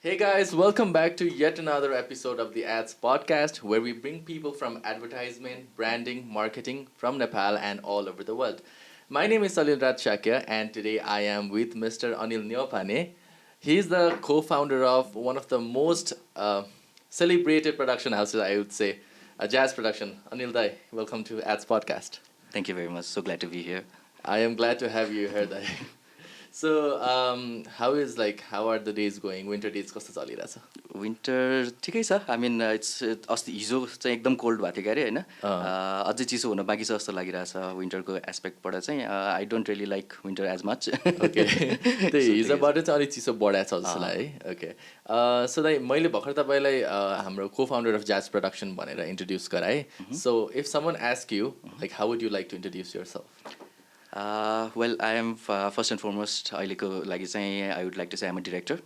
Hey guys, welcome back to yet another episode of the Ads Podcast where we bring people from advertisement, branding, marketing from Nepal and all over the world. My name is Salil Shakya and today I am with Mr. Aneel Neupane. He is the co-founder of one of the most celebrated production houses, I would say, a jazz production. Anil Dai, welcome to Ads Podcast. Thank you very much. So glad to be here. I am glad to have you here, Dai. So, how are the days going? Winter days कस्तो चलिरहेछ? Winter ठिकै छ. I mean अस्ति हिजो चाहिँ एकदम cold भएको थियो क्या अरे होइन. अझै चिसो हुन बाँकी छ जस्तो लागिरहेछ विन्टरको एस्पेक्टबाट चाहिँ. I don't really like winter as much. Okay त्यही हिजोबाट चाहिँ अलिक चिसो बढाएको छ जस्तो लाग्यो है. ओके सो दाइ मैले भर्खर तपाईँलाई हाम्रो को फाउन्डर अफ ज्याज प्रोडक्सन भनेर इन्ट्रोड्युस गराएँ. So if someone ask you like how would you like to introduce yourself? Well, I am first and foremost अहिलेको लागि चाहिँ I would like to say I'm a director.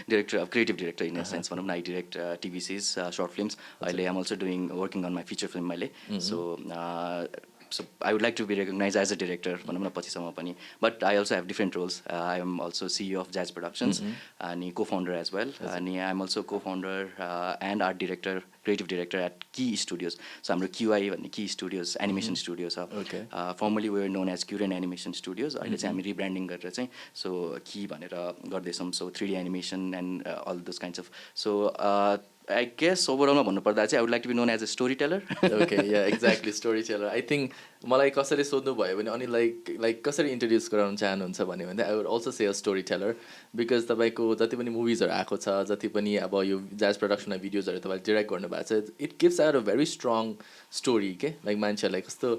Director of creative director in a sense. भनौँ न, I direct TV series, short films. अहिले I'm also working on my feature film मैले. So I would like to be recognized as a director भनौँ न पछिसम्म पनि. But I also have different roles. I am also CEO of Jazz Productions अनि co-founder as well. अनि I am also co-founder and art director, creative director at Key Studios. So हाम्रो QI भन्ने Key Studios animation studio छ. Formerly we were known as Current Animation Studios. अहिले चाहिँ हामी rebranding गरेर चाहिँ so Key भनेर गर्दैछौँ. So 3D animation and all those kinds of. So I guess overall मा भन्नुपर्दा चाहिँ I would like to be known as a storyteller. Okay, yeah, exactly, storyteller. I think मलाई कसरी सोध्नु भयो भने अनि लाइक कसरी इन्ट्रोड्युस गराउन चाहनुहुन्छ भने I would also say a story tailor because तपाईँको जति पनि मुभिजहरू आएको छ, जति पनि अब यो ज्याज प्रोडक्सनमा भिडियोजहरू तपाईँले डिरेक्ट गर्नुभएको छ, it gives our a very strong story के लाइक मान्छेहरूलाई कस्तो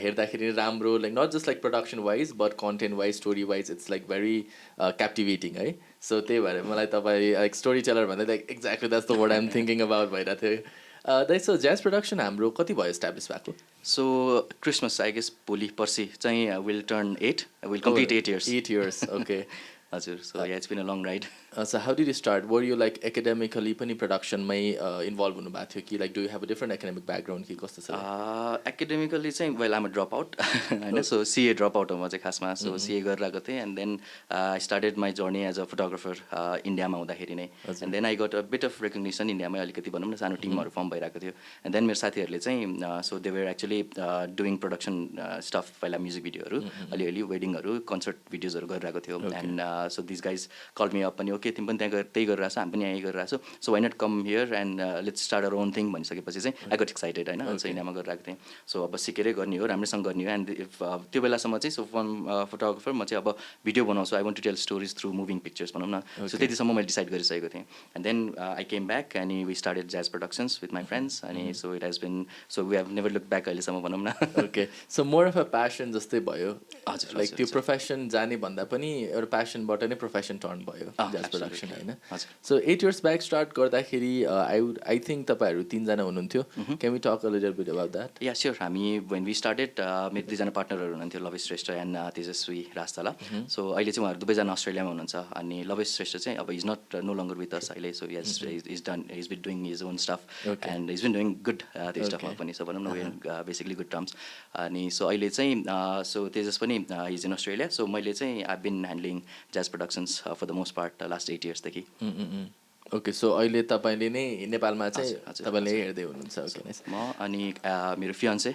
हेर्दाखेरि राम्रो, like not just like production wise but content wise, story wise it's like very captivating है. सो त्यही भएर मलाई तपाईँ लाइक स्टोरी टेलर भन्दा like exactly that's the word I am thinking about भइरहेको थियो. द्याट्स सो ज्याज प्रोडक्सन हाम्रो कति भयो इस्टाब्लिस भएको? सो क्रिसमस आई गेस भोलि पर्सि चाहिँ will turn 8, will complete 8 years. 8 years, okay. हजुर. So yeah it's been a long ride. So how did you start? Were you like academically पनि productionमै involve हुनुभएको थियो कि like do you have a different academic background कि कस्तो छ? Academically चाहिँ well um a drop out होइन. So CA drop out हो म चाहिँ खासमा. सो सिए गरेर आएको थिएँ and then I started my journey as a photographer इन्डियामा हुँदाखेरि नै. And then I got a bit of recognition इन्डियामै. अलिकति भनौँ न सानो टिमहरू फर्म भइरहेको थियो. एन्ड देन मेरो साथीहरूले चाहिँ so they were actually doing production stuff, पहिला म्युजिक भिडियोहरू, अलिअलि वेडिङहरू, कन्सर्ट भिडियोजहरू गरिरहेको थियो. And so this guys call me up पनि, ओके तिमी पनि त्यहाँ त्यही गरिरहेको छ, हामी पनि यहीँ गरिरहेको छौँ, so why not come here and let's start our own thing भनिसकेपछि चाहिँ आई गट एक्साइटेड होइन. सो इन्डियामा गरिरहेको थिएँ. सो अब सिकेरै गर्ने हो, राम्रैसँग गर्ने हो. एन्ड इफ त्यो बेलासम्म चाहिँ सो फोटोग्राफर म चाहिँ अब भिडियो बनाउँछु, I want to tell stories through moving pictures भनौँ न. सो त्यतिसम्म मैले डिसाइड गरिसकेको थिएँ. And then I came back अनि we started Jazz productions with my friends. अनि so it has been, so we have never look back अहिलेसम्म भनौँ न. Okay, so more of a passion जस्तै भयो. हजुर, लाइक त्यो प्रोफेसन जाने भन्दा पनि एउटा प्यासनबाट नै प्रोफेसन टर्न भयो ज्याज प्रोडक्सन होइन. सो 8 years ब्याक स्टार्ट गर्दाखेरि आई थिङ्क तपाईँहरू 3जना हुनुहुन्थ्यो. Can we talk a little bit about that? Yeah sure. हामी वेन वी स्टार्टेड मेरो 2जना पार्टनरहरू हुनुहुन्थ्यो, लवेश श्रेष्ठ एन्ड तेजस्वी राजतला. सो अहिले चाहिँ उहाँहरू दुवैजना अस्ट्रेलियामा हुनुहुन्छ. अनि लवेश श्रेष्ठ चाहिँ अब is not no longer with us अहिले. So is been doing his own stuff and is been doing good त्यो स्टफमा पनि. सो भनौँ न बेसिकली गुड टर्म्स. अनि सो अहिले चाहिँ सो तेजस पनि इज इन अस्ट्रेलिया. सो मैले चाहिँ I been handling Jazz Productions for the most part last 8 years देखि. ओके, सो अहिले तपाईँले नै नेपालमा चाहिँ तपाईँले हेर्दै हुनुहुन्छ? म अनि मेरो fiancee,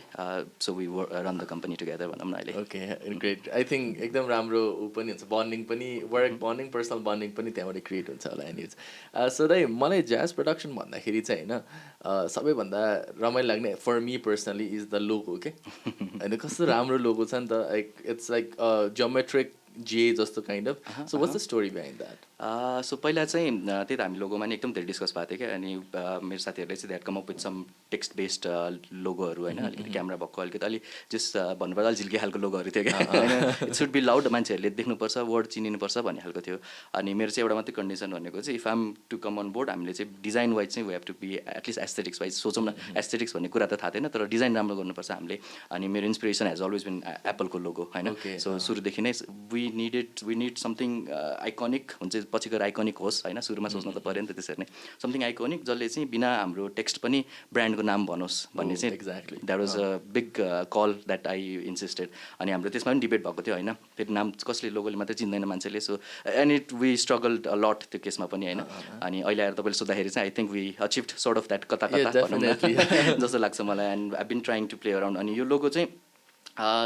so we run the company together भनौँ न अहिले. Okay, great. आई थिङ्क एकदम राम्रो ऊ पनि हुन्छ, बन्डिङ पनि, वर्क बन्डिङ, पर्सनल बन्डिङ पनि त्यहाँबाट क्रिएट हुन्छ होला. एन्ड सो दाइ मलाई ज्याज प्रोडक्सन भन्दाखेरि चाहिँ होइन सबैभन्दा रमाइलो लाग्ने for me personally is the logo के. होइन कस्तो राम्रो लोगो छ नि त, लाइक इट्स लाइक जियोमेट्रिक जे जस्तो kind of. So what's the story behind that? So पहिला चाहिँ त्यही त हामी लोगोमा नि एकदम धेरै डिस्कस भएको थियो क्या. अनि मेरो साथीहरूले चाहिँ that come up with some text based लोगोहरू होइन, अलिकति क्यामेरा भएको अलिकति अलि जस्ट भन्नुपर्दा अलिक झिल्के खालको लोगोहरू थियो क्या. होइन, इट सुड बी लाउड, मान्छेहरूले देख्नुपर्छ, वर्ड चिनिनुपर्छ भन्ने खालको थियो. अनि मेरो चाहिँ एउटा मात्रै कन्डिसन भनेको चाहिँ if um to come on board, हामीले चाहिँ डिजाइन वाइज चाहिँ we have to be at least aesthetics wise सोचौँ न. एस्थेटिक्स भन्ने कुरा त थाहा थिएन, तर डिजाइन राम्रो गर्नुपर्छ हामीले. अनि मेरो इन्सपिरेसन हेज अलवेज बिन एप्पलको लोगो होइन. सो सुरुदेखि नै वी निड समथिङ आइकनिक हुन्छ पछि गएर आइकोनिक होस् होइन, सुरुमा सोच्नु त पऱ्यो नि त त्यसरी नै समथिङ आइकोनिक जसले चाहिँ बिना हाम्रो टेक्स्ट पनि ब्रान्डको नाम भनोस् भन्ने चाहिँ exactly that was a big call that I insisted. अनि हाम्रो त्यसमा पनि डिबेट भएको थियो होइन, फेरि नाम कसले लोगोले मात्रै चिन्दैन मान्छेले, so and it we struggled a lot त्यो केसमा पनि होइन। अनि अहिले आएर तपाईँले सोद्धाखेरि चाहिँ I think we achieved sort of that कता कता भनौँ न जस्तो लाग्छ मलाई। And I been trying to play around. अनि यो लोगो चाहिँ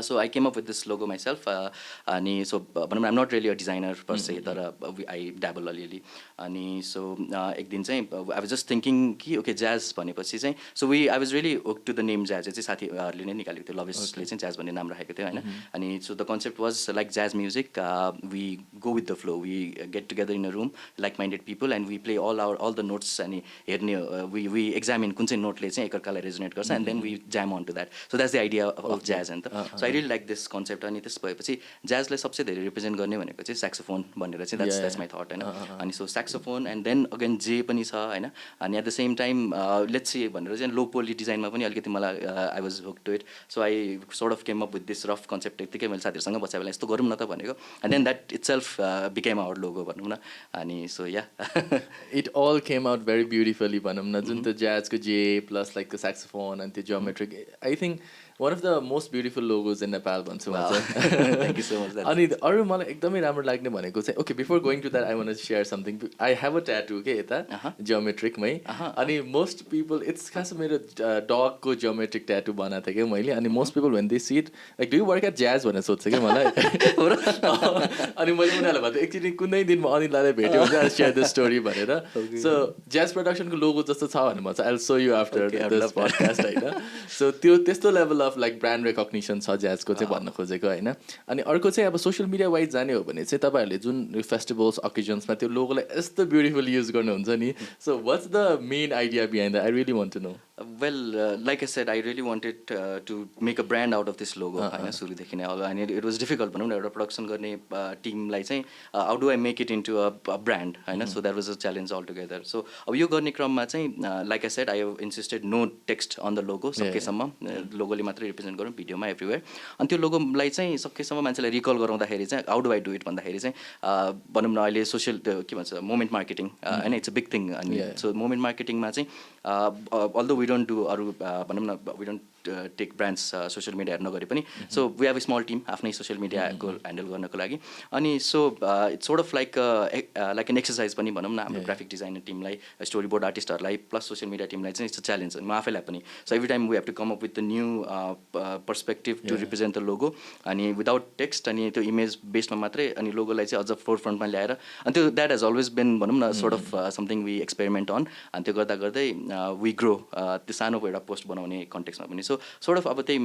so I came up with this logo myself अनि so भनौँ न I'm not really a designer per se तर I dabble अलिअलि। अनि so एक दिन चाहिँ I was just thinking कि okay jazz भनेपछि चाहिँ so I was really hooked to the name jazz चाहिँ साथीहरूले नै निकालेको थियो, लभिसले चाहिँ jazz भन्ने नाम राखेको थियो होइन। अनि so the concept was like jazz music, we go with the flow, we get together in a room like minded people and we play all the notes अनि हेर्ने we examine कुन चाहिँ नोटले चाहिँ एकअर्कालाई रेजोनेट गर्छ and then we jam onto that, so that's the idea of jazz and so I really like this concept। अनि त्यस भएपछि ज्याजलाई सबसे धेरै रिप्रेजेन्ट गर्ने भनेको चाहिँ स्याक्सोफोन भनेर चाहिँ that's my thought होइन। अनि so saxophone and then again जे पनि छ होइन। अनि at the same time let's see भनेर चाहिँ लो पोली डिजाइनमा पनि अलिकति मलाई I was hook to it, so I sort of came up with this rough concept. यत्तिकै मैले साथीहरूसँग बसेर बेला यस्तो गरौँ न त भनेको and then that itself became our logo भनौँ न। अनि so yeah it all came out very beautifully भनौँ न, जुन त्यो ज्याजको जे प्लस लाइक त्यो स्याक्सोफोन अनि त्यो geometric I think one of the most beautiful logos in Nepal भन्छु म चाहिँ। Thank you so much. अनि अरू मलाई एकदमै राम्रो लाग्ने भनेको चाहिँ okay before going to that I want to share something. I have a tattoo के यता जियोमेट्रिकमै। अनि मोस्ट पिपल इट्स खास मेरो डगको जियोमेट्रिक ट्याटु बनाएको थिएँ क्या मैले। अनि most people when they see it like do you work at Jazz भनेर सोध्छ क्या मलाई। अनि मैले उनीहरूलाई भन्थेँ एकचोटि कुनै दिन म अनिललाई भेट्यो भने आई सेयर द स्टोरी भनेर। सो ज्याज प्रडक्सनको लोगो जस्तो छ भने म चाहिँ I will so you after this podcast होइन। सो त्यो त्यस्तो level of like brand recognition छ ज्याजको चाहिँ भन्न खोजेको होइन। अनि अर्को चाहिँ अब सोसियल मिडिया वाइज जाने हो भने चाहिँ तपाईँहरूले जुन फेस्टिभल्स अकेजन्समा त्यो लोगोलाई यस्तो ब्युटिफुल युज गर्नुहुन्छ नि, so what's the main idea behind the? I really want to know. Well like I said I really wanted to make a brand out of this logo होइन सुरुदेखि नै। अनि इट वाज डिफिकल्ट भनौँ न एउटा production गर्ने टिमलाई चाहिँ how do I make it into a brand होइन। So that was a challenge all together. So अब यो गर्ने क्रममा चाहिँ like I said I have insisted no text on the logo सकेसम्म लोगोले मात्रै रिप्रेजेन्ट गरौँ भिडियोमा एभ्रिवेयर। अनि त्यो लोगोलाई चाहिँ सकेसम्म मान्छेलाई रिकल गराउँदाखेरि चाहिँ how do I do it भन्दाखेरि चाहिँ भनौँ न अहिले सोसियल के भन्छ मोमेन्ट मार्केटिङ होइन, इट्स अ बिग थिङ। अनि सो मोमेन्ट मार्केटिङमा चाहिँ अल्दो वी डोन्ट डु अरू भनौँ न we don't take brands social मिडियाहरू नगरे पनि so we have a small team आफ्नै सोसियल मिडियाको ह्यान्डल गर्नको लागि। अनि so it's sort of like an exercise पनि भनौँ न हाम्रो ग्राफिक डिजाइनर टिमलाई, स्टोरी बोर्ड आर्टिस्टहरूलाई प्लस सोसियल मिडिया टिमलाई चाहिँ इट्स अ च्यालेन्ज म आफैलाई पनि। So every time we have to come up with the new perspective to represent the logo अनि विदाउट टेक्स्ट अनि त्यो इमेज बेसमा मात्रै अनि लोगोलाई चाहिँ अझ फोर फ्रन्टमा ल्याएर अनि त्यो द्याट हेज अलवेज बिन भनौँ न sort of something we experiment on. अनि त्यो गर्दा गर्दै वी ग्रो त्यो सानो एउटा पोस्ट बनाउने कन्टेक्समा पनि। सो सोर्ट अफ अब त्यही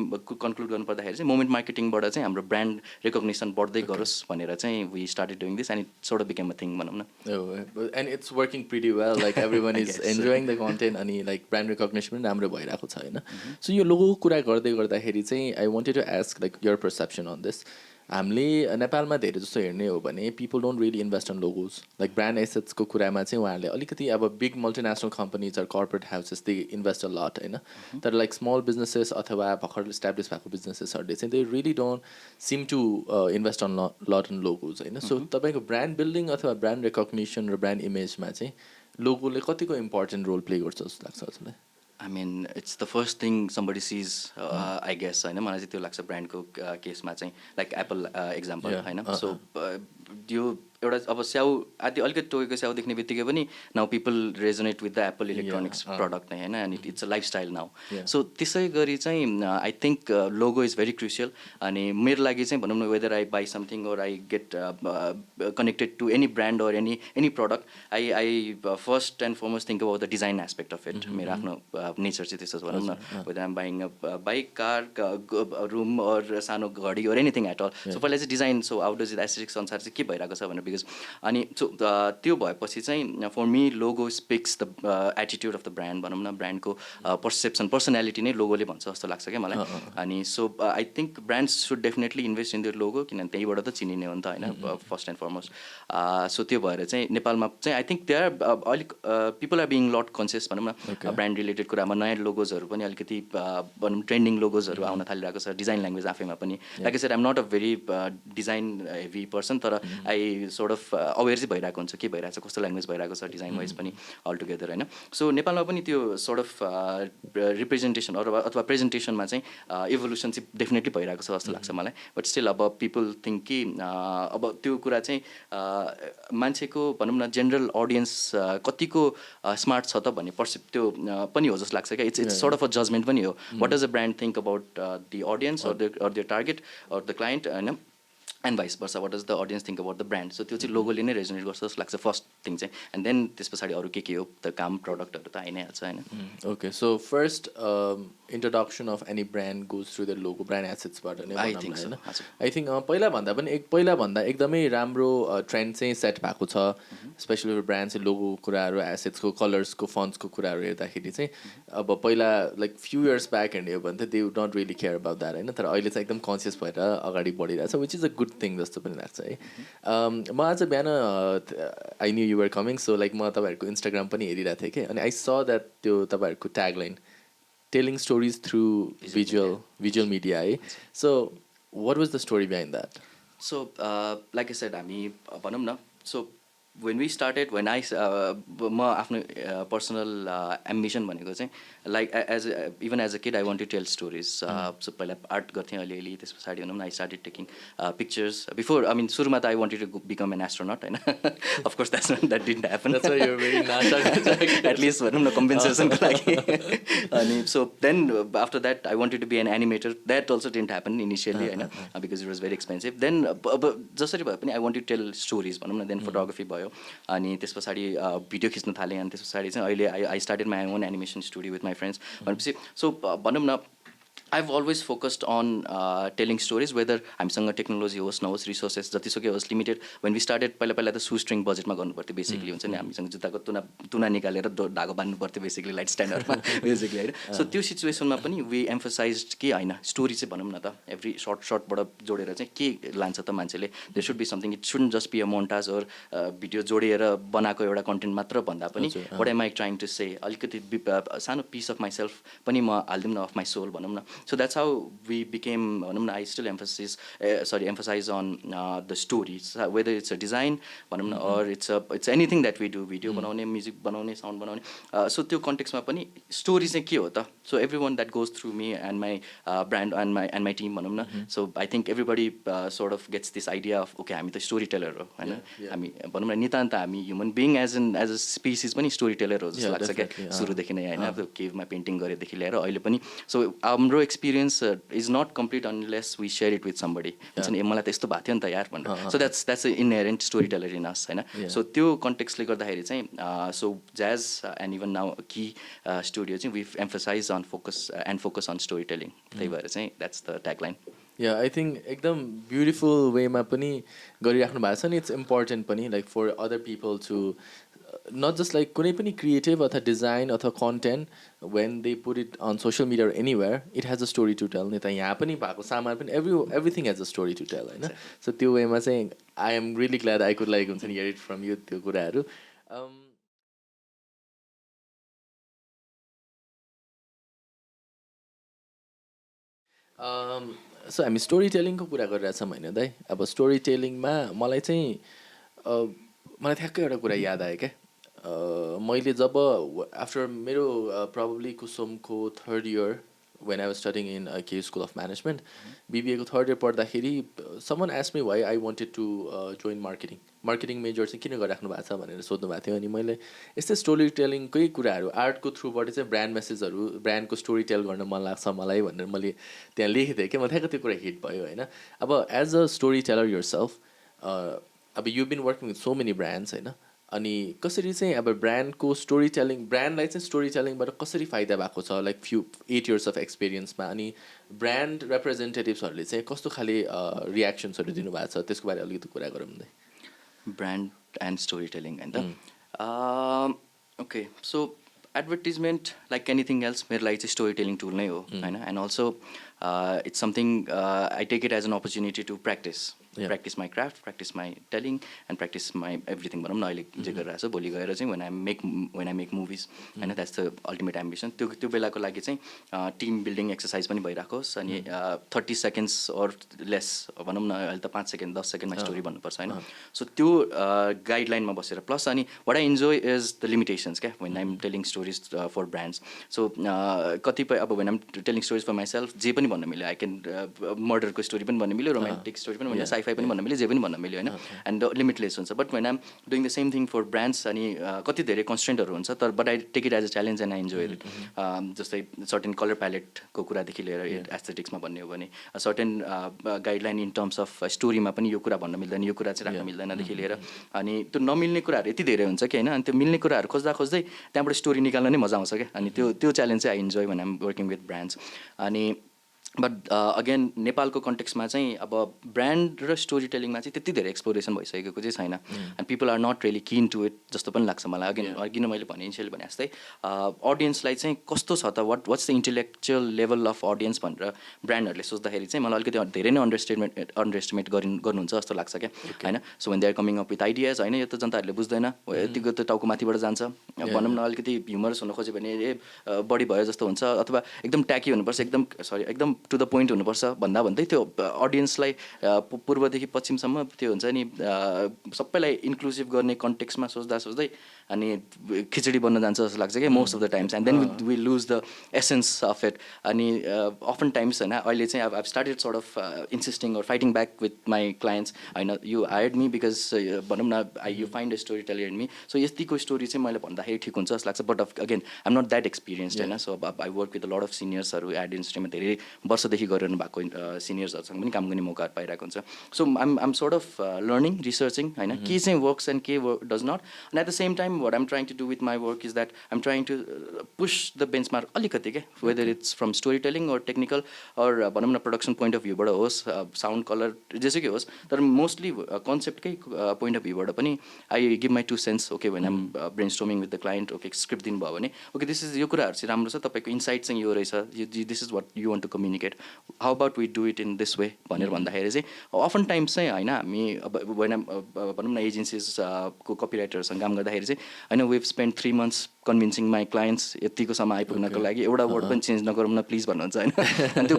कन्क्लुड गर्नुपर्दाखेरि चाहिँ मोमेन्ट मार्केटिङबाट चाहिँ हाम्रो ब्रान्ड रेकग्निसन बढ्दै गरोस् भनेर चाहिँ we started doing this and it sort of became a thing भनौँ न। And it's working pretty well like everyone is enjoying the content अनि लाइक ब्रान्ड रेकग्नेसन पनि राम्रो भइरहेको छ होइन। सो यो लोगोको कुरा गर्दै गर्दाखेरि चाहिँ I wanted to ask like your perception on this. हामीले नेपालमा धेरै जस्तो हेर्ने हो भने people don't really invest on logos like brand एसेट्सको कुरामा चाहिँ उहाँहरूले अलिकति अब big multinational companies or corporate houses they invest a lot होइन। तर लाइक स्मल बिजनेसेस अथवा भर्खर इस्टाब्लिस भएको बिजनेसेसहरूले चाहिँ they really don't seem to invest on lot on logos होइन। सो तपाईँको ब्रान्ड बिल्डिङ अथवा ब्रान्ड रेकग्निसन र ब्रान्ड इमेजमा चाहिँ लोगोले कतिको इम्पोर्टेन्ट रोल प्ले गर्छ जस्तो लाग्छ हजुरलाई? I mean it's the first thing somebody sees I guess होइन। मलाई चाहिँ त्यो लाग्छ ब्रान्डको केसमा चाहिँ लाइक एप्पल एक्जाम्पल होइन। सो यो एउटा अब स्याउ आदि अलिकति टोकेको स्याउ देख्ने बित्तिकै पनि now people resonate with the Apple electronics product नै होइन and it's a lifestyle now. So त्यसै गरी चाहिँ I think logo is very crucial. अनि मेरो लागि चाहिँ भनौँ न whether I buy something or I get connected to any brand or any product I first and foremost think about the design aspect of it. मेरो आफ्नो nature चाहिँ त्यस्तो भनौँ न whether I'm buying a bike car room or सानो घडी or anything at all. So पहिला चाहिँ design so out does it aesthetics अनुसार चाहिँ के भइरहेको छ भनेर बिकज अनि सो त्यो भएपछि चाहिँ for me logo speaks the attitude of the brand भनौँ न ब्रान्डको पर्सेप्सन पर्सनालिटी नै लोगोले भन्छ जस्तो लाग्छ क्या मलाई। अनि so I think brands should definitely invest in their logo किनभने त्यहीबाट त चिनिने हो नि त होइन फर्स्ट एन्ड फरमोस्ट। सो त्यो भएर चाहिँ नेपालमा चाहिँ आई थिङ्क दे आर अलिक people are being lot conscious भनौँ न ब्रान्ड रिलेटेड कुरामा नयाँ लोगोजहरू पनि अलिकति भनौँ ट्रेन्डिङ लोगोजहरू आउन थालिरहेको छ डिजाइन ल्याङ्ग्वेज आफैमा पनि। Like I said I'm not a very design heavy person तर आई सोर्ट अफ अवेर चाहिँ भइरहेको हुन्छ के भइरहेको छ कस्तो ल्याङ्ग्वेज भइरहेको छ डिजाइन वाइज पनि अल टुगेदर होइन सो नेपालमा पनि त्यो सोर्ट अफ रिप्रेजेन्टेसन अथवा प्रेजेन्टेसनमा चाहिँ इभोल्युसन चाहिँ डेफिनेटली भइरहेको छ जस्तो लाग्छ मलाई बट स्टिल अब पिपल थिङ्क कि अब त्यो कुरा चाहिँ मान्छेको भनौँ न जेनरल अडियन्स कतिको स्मार्ट छ त भन्ने त्यो पनि हो जस्तो लाग्छ क्या it's sort of a judgement पनि हो what does a brand think about the audience or the target or the client and vice versa what does the audience think about the brand so त्यो चाहिँ लोगोले नै resonate गर्छ जस्तो लाग्छ first thing चाहिँ and then त्यस पछाडि अरू के हो त काम प्रडक्टहरू त आइ नै हाल्छ होइन okay so first introduction of any brand goes through the logo brand assetsबाट नै I think so I think पहिलाभन्दा एकदमै राम्रो ट्रेन्ड चाहिँ सेट भएको छ स्पेसली ब्रान्ड चाहिँ लोगो कुराहरू एसेट्सको कलर्सको फन्ट्सको कुराहरू हेर्दाखेरि चाहिँ अब पहिला लाइक फ्यु इयर्स ब्याक हेर्ने हो भने त they would not really care about that होइन तर अहिले चाहिँ एकदम कन्सियस भएर अगाडि बढिरहेको छ which is a good thing जस्तो पनि लाग्छ है म आज बिहान I knew you were coming so like म तपाईँहरूको इन्स्टाग्राम पनि हेरिरहेको थिएँ कि अनि आई स द्याट त्यो तपाईँहरूको tagline telling stories through visual media so what was the story behind that so like I said हामी भनौँ न so when we started when I म आफ्नो पर्सनल एम्बिसन भनेको चाहिँ like even as a kid I want to tell stories so पहिला art गर्थेँ अलिअलि त्यस पछाडि भनौँ न I started taking pictures before I mean सुरुमा त I wanted to become an astronaut होइन of course that didn't happen at least भनौँ न कम्पेन्सेसनको लागि अनि so then after that I wanted to be an animator that also didn't happen initially होइन because it was very expensive then अब जसरी भए पनि I want to tell stories भनौँ न देन फोटोग्राफी भयो अनि त्यस पछाडि भिडियो खिच्न थालेँ अनि त्यस पछाडि चाहिँ अहिले I started my own animation studio with my friends भनेपछि सो भनौँ न I've always focused on telling stories whether हामीसँग टेक्नोलोजी होस् नहोस् रिसोर्सेस जतिसुकै होस् लिमिटेड वेन वी स्टार्टेड पहिला त सु स्ट्रिङ बजेटमा गर्नु पर्थ्यो बेसिकली हुन्छ नि हामीसँग जुत्ताको तुना निकालेर धागो बान्नु पर्थ्यो बेसिकली लाइट स्ट्यान्डहरूमा बेसिकली होइन सो त्यो सिचुएसनमा पनि वी एम्फसाइज कि होइन स्टोरी चाहिँ भनौँ न त एभ्री सर्टबाट जोडेर चाहिँ के लान्छ त मान्छेले there should be something it shouldn't just be a montage or video जोडेर बनाएको एउटा कन्टेन्ट मात्र भन्दा पनि what am I trying to say अलिकति सानो पिस अफ माइ सेल्फ पनि म हालिदिउँ न अफ माई सोल भनौँ न so that's how we became I still emphasize on the stories whether it's a design or it's anything that we do video बनाउने music बनाउने sound बनाउने so त्यो context मा पनि story चाहिँ के हो त so everyone that goes through me and my brand and my team भनौँ न so I think everybody sort of gets this idea of okay हामी त storyteller हो हैन हामी भनौँ न नितान्त हामी human being as a species पनि storyteller हो जस्तो लाग्छ क्या सुरुदेखि नै हैन अब केभमा पेन्टिङ गरेदेखि लिएर अहिले पनि so हाम्रो experience is not complete unless we share it with somebody हुन्छ नि मलाई त यस्तो भएको थियो नि त यार भनेर so that's an inherent storyteller in us हैन so त्यो कन्टेक्स्टले गर्दाखेरि चाहिँ so jazz and even now key studio चाहिँ we've emphasized on focus on storytelling त्यही भएर चाहिँ that's the tagline Yeah, I think एकदम ब्युटिफुल वेमा पनि गरिराख्नु भएको छ नि इट्स इम्पोर्टेन्ट पनि like for other people to not just like कुनै पनि क्रिएटिभ अथवा डिजाइन अथवा content when they put it on social media anywhere it has a story to tell नि त यहाँ पनि भएको सामान पनि everything has a story to tell होइन सो त्यो वेमा चाहिँ I am really glad I could like हुन्छ नि हियर इट फ्रम यु त्यो कुराहरू सो हामी स्टोरी टेलिङको कुरा गरिरहेछौँ होइन दाइ अब स्टोरी टेलिङमा मलाई चाहिँ मलाई ठ्याक्कै एउटा कुरा याद आयो क्या मैले जब आफ्टर मेरो प्रब्ली कुसुमको third year when I was studying in K School of Management, BBA को third year पढ्दाखेरि someone asked me why I wanted to join marketing. Marketing major चाहिँ किन गरिराख्नु भएको छ भनेर सोध्नु भएको थियो अनि मैले यस्तै स्टोरी टेलिङकै कुराहरू आर्टको थ्रुबाट चाहिँ ब्रान्ड मेसेजहरू ब्रान्डको स्टोरी टेल गर्न मन लाग्छ मलाई भनेर मैले त्यहाँ लेखिदिएँ कि मलाई ठ्याक्क त्यो कुरा हिट भयो होइन अब as a story teller yourself अब you been working with so many brands होइन अनि कसरी चाहिँ अब ब्रान्डको स्टोरी टेलिङ ब्रान्डलाई चाहिँ स्टोरी टेलिङबाट कसरी फाइदा भएको छ लाइक 8 years अफ एक्सपिरियन्समा अनि ब्रान्ड रिप्रेजेन्टेटिभ्सहरूले चाहिँ कस्तो खाले रियाक्सन्सहरू दिनुभएको छ त्यसको बारे अलिकति कुरा गरौँ न ब्रान्ड एन्ड स्टोरी टेलिङ होइन okay so advertisement like anything else मेरो लागि चाहिँ स्टोरी टेलिङ टुल नै हो होइन and also it's something I take it as an opportunity to practice practice my craft, practice my telling and practice my everything भनौँ न अहिले जे गरिरहेको छ भोलि गएर चाहिँ वेन आई मेक मुभिज होइन द्याट्स द अल्टिमेट एम्बिसन। त्यो बेलाको लागि चाहिँ टिम बिल्डिङ एक्सर्साइज पनि भइरहेको होस् अनि 30 सेकेन्ड्स अर लेस भनौँ न अहिले त 5 सेकेन्ड 10 सेकेन्डमा स्टोरी भन्नुपर्छ होइन। सो त्यो गाइडलाइनमा बसेर प्लस अनि what I enjoy is the limitations क्या when I'm telling stories for brands. So कतिपय अब when I'm telling stories for myself जे पनि भन्न मिल्यो, आई क्यान मर्डरको स्टोरी पनि भन्न मिल्यो, रोमान्टिक स्टोरी पनि भन्न, साइफाई पनि भन्न मिल्यो, जे पनि भन्न मिल्यो होइन एन्ड लिमिटलेस हुन्छ। But when I'm doing the same thing for brands अनि कति धेरै कन्सटेन्टहरू हुन्छ तर but I take it as a challenge and I enjoy it. जस्तै सर्टेन कलर प्यालेटको कुरादेखि लिएर एस्थेटिक्समा भन्ने हो भने certain guideline in terms of स्टोरीमा पनि यो कुरा भन्न मिल्दैन, यो कुरा चाहिँ राख्न मिल्दैनदेखि लिएर अनि त्यो नमिल्ने कुराहरू यति धेरै हुन्छ कि होइन। अनि त्यो मिल्ने कुराहरू खोज्दा खोज्दै त्यहाँबाट स्टोरी निकाल्न नै मजा आउँछ क्या। अनि त्यो च्यालेन्ज चाहिँ I enjoy when I'm working with brands. अनि बट अगेन नेपालको कन्टेक्स्टमा चाहिँ अब ब्रान्ड र स्टोरी टेलिङमा चाहिँ त्यति धेरै एक्सप्लोरेसन भइसकेको चाहिँ छैन and people are not really keen to it जस्तो पनि लाग्छ मलाई। अघि नै मैले भने इनिसियली भने जस्तै अडियन्सलाई चाहिँ कस्तो छ त what's the intellectual level of audience भनेर ब्रान्डहरूले सोच्दाखेरि चाहिँ मलाई अलिकति धेरै नै अन्डर एस्टिमेट गर्नुहुन्छ जस्तो लाग्छ क्या होइन। So when they are coming up with ideas होइन यो त जनताहरूले बुझ्दैन, यतिको त टाउको माथिबाट जान्छ भनौँ न, अलिकति ह्युमरस हुन खोज्यो भने बढी भयो जस्तो हुन्छ अथवा एकदम ट्याकी हुनुपर्छ, एकदम टु द पोइन्ट हुनुपर्छ भन्दा भन्दै त्यो अडियन्सलाई पूर्वदेखि पश्चिमसम्म त्यो हुन्छ नि सबैलाई इन्क्लुसिभ गर्ने कन्टेक्स्टमा सोच्दै अनि खिचडी बन्न जान्छ जस्तो लाग्छ क्या most of the times and then we lose the essence of it. अनि अफन टाइम्स होइन अहिले चाहिँ अब I started sort of insisting or fighting back with my clients होइन, यु हायर्ड मी बिकज भनौँ न you find a story teller in me, so यतिको स्टोरी चाहिँ मैले भन्दाखेरि ठिक हुन्छ जस्तो लाग्छ। But again I am not that experienced होइन। सो अब I work with a lot of सिनियर्सहरू एड इन्डस्ट्रीमा धेरै वर्षदेखि गरिरहनु भएको सिनियर्सहरूसँग पनि काम गर्ने मौका पाइरहेको हुन्छ। So I'm sort of learning researching होइन के चाहिँ वर्क्स एन्ड के does not and at the same time what I'm trying to do with my work is that I'm trying to push the benchmark अलिकति क्या whether it's from story telling or technical or भनौँ न production point of भ्यूबाट होस्, sound colour जेसुकै होस्, तर mostly कन्सेप्टकै point of भ्यूबाट पनि I give my 2 sense. Okay when I'm brainstorming with the client, okay script दिनुभयो भने ओके दिस इज यो कुराहरू चाहिँ राम्रो छ, तपाईँको इन्साइट चाहिँ यो रहेछ, this is what you want to communicate, how about we do it in this way भनेर भन्दाखेरि चाहिँ अफन टाइम्स चाहिँ होइन हामी अब भनौँ न एजेन्सिजको कपिराइटरहरूसँग काम गर्दाखेरि चाहिँ होइन we've spend 3 months convincing my clients यतिकोसम्म आइपुग्नको लागि एउटा वर्ड पनि चेन्ज नगरौँ न प्लिज भन्नुहुन्छ होइन। अनि त्यो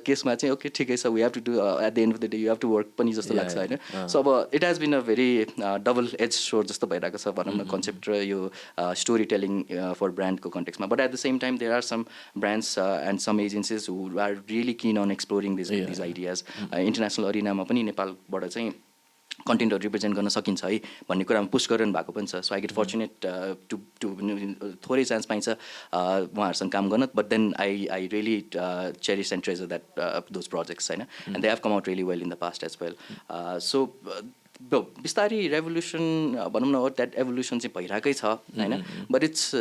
केसमा चाहिँ ओके ठिकै छ we have to do at the end of the day you have to work पनि जस्तो लाग्छ होइन। सो अब it has been a very double edge sword जस्तो भइरहेको छ भनौँ न कन्सेप्ट र यो स्टोरी टेलिङ फर ब्रान्डको कन्टेक्समा। But at the same time there are some brands and some agencies who are really keen on exploring these ideas. International अरिनामा पनि नेपालबाट चाहिँ कन्टेन्टहरू रिप्रेजेन्ट गर्न सकिन्छ है भन्ने कुरामा पुस गरिरहनु भएको पनि छ। So I get fortunate to थोरै चान्स पाइन्छ उहाँहरूसँग काम गर्न, but then I really cherish and treasure that those projects होइन and they have come out really well in the past as well. So बिस्तारै रेभोल्युसन भनौँ न द्याट एभोल्युसन चाहिँ भइरहेकै छ होइन, but it's